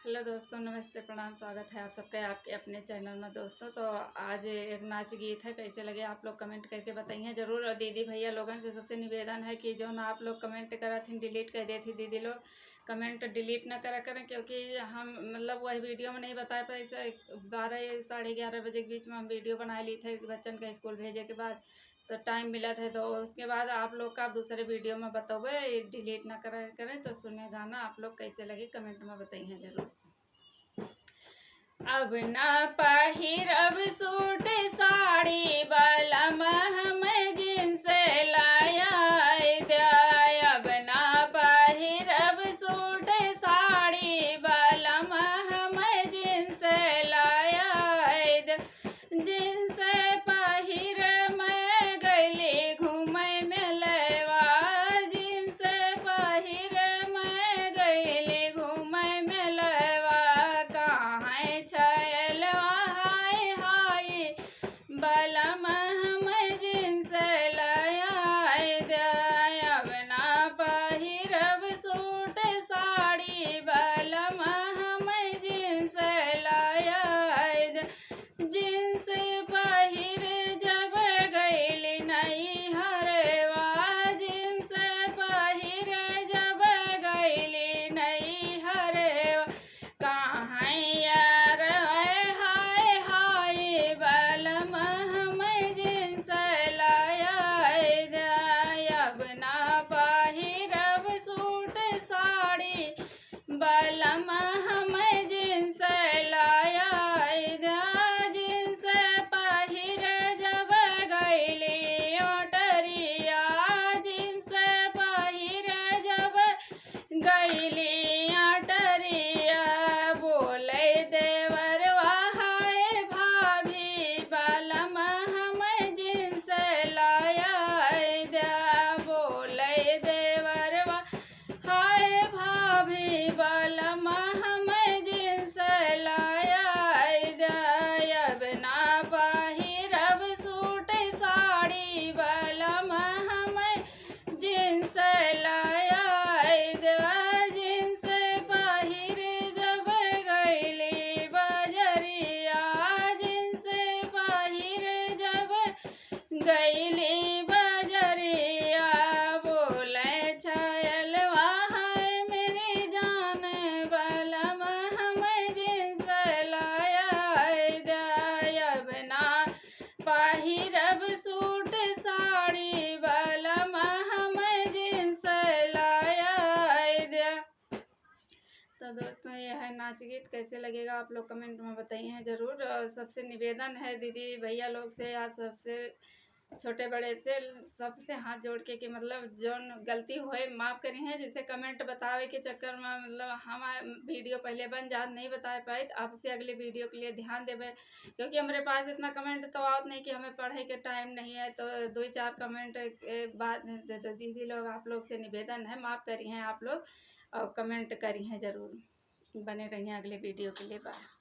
Hello दोस्तों, नमस्ते, प्रणाम, स्वागत है आप सबका आपके अपने चैनल में। दोस्तों तो आज एक नाच गीत है, कैसे लगे आप लोग कमेंट करके बताइए ज़रूर। और दीदी भैया लोगों से सबसे निवेदन है कि जो ना आप लोग कमेंट करा थी डिलीट कर दी थी, दीदी लोग कमेंट डिलीट ना करा करें, क्योंकि हम मतलब वही वीडियो में नहीं बता पाए। 12 साढ़े 11 बजे के बीच में हम वीडियो बना ली थे बच्चन का स्कूल भेजे के बाद, तो टाइम मिला था। तो उसके बाद आप लोग का आप दूसरे वीडियो में बताओगे, डिलीट ना करें। तो सुने गाना आप लोग कैसे लगे कमेंट में बताइए ज़रूर। अब ना पहिरब सूट साड़ी बलम हम जींस लाया द्या। अब ना पहिरब सूट साड़ी बलम हम जींस लाया। जींस पहिर मैं गली घूमे मेलवा। जींस पहिर मैं गली घूमे मेलवा। कहाँ छलवा हाय हाय बलम हम जींस लाया द्या। अब ना पहिरब सूट साड़ी बलम हम जींस लाया। जींस पहिर जब गइली नहीं हरवा। जींस पहिर जब गइली नहीं हरवा। कहाँ यार हाय हाय बलम हम जींस लाया द्या। अब ना पहिरब सूट साड़ी बलम हम जींस लाया द्या। जींस पहिर जब गइली ओटरिया। जींस पहिर जब गइली ओटरिया। बोले देवरवा हाय भाभी बलम हम जींस लाया द्या। बोले देवरवा हाय भाभी बलम हम जींस लाया द्या। अब ना पहिरब सूट साड़ी बलम हम जींस लाया द्या। जींस पहिर जब गइली बजरिया। जींस पहिर जब गइली बजरिया। बोले छलवा हाय मेरी जान बलम हम जींस लाया द्या। अब ना पहिरब सूट साड़ी बलम हम जींस लाया द्या। तो दोस्तों ये है नाच गीत, कैसे लगेगा आप लोग कमेंट में बताइए ज़रूर। और सबसे निवेदन है दीदी भैया लोग से या सबसे छोटे बड़े से सबसे हाथ जोड़ के कि मतलब जो गलती होए माफ़ करी है। जैसे कमेंट बतावे के चक्कर में मतलब हम वीडियो पहले बन जा नहीं बता पाए, तो आपसे अगले वीडियो के लिए ध्यान देवे, क्योंकि हमारे पास इतना कमेंट तो आवत नहीं कि हमें पढ़े के टाइम नहीं है। तो 2-4 कमेंट के बाद दीदी लोग आप लोग से निवेदन है माफ़ करी हैं आप लोग, और कमेंट करी हैं ज़रूर। बने रहिए अगले वीडियो के लिए। बाय।